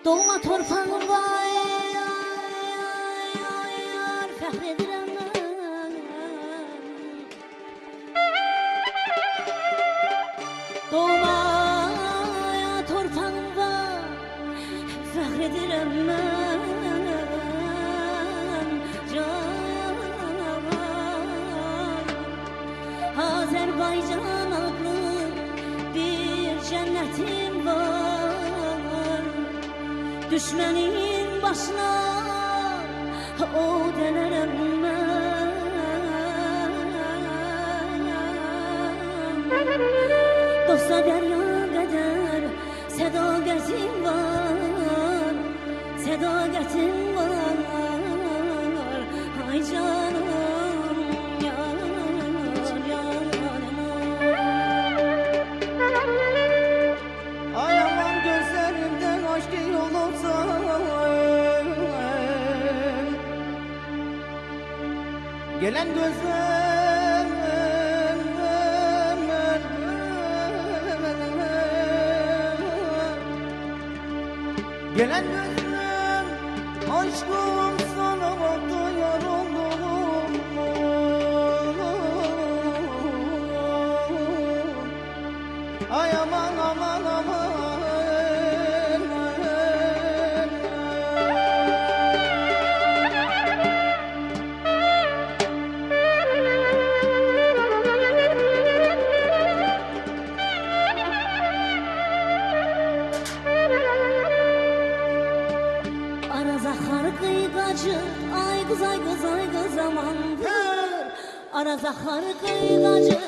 Doğma torpağım var, fəxredirəm mən. Doğma torpağım var, fəxredirəm mən. Canım, Azərbaycan adlı bir cənnətim var. Düşmənin başına o dönərəm mən. Dosta dərya qədər sədaqətim var, sədaqətim var. Ay canım, yar, Ay aman gözlerimden aşk yol olsa, gelen gözlerim, gelen gözlerim aşkım sana doyar oldum. Ay aman aman aman. Araza xarqıygacı, ay qız amandır. Araza xarqıygacı,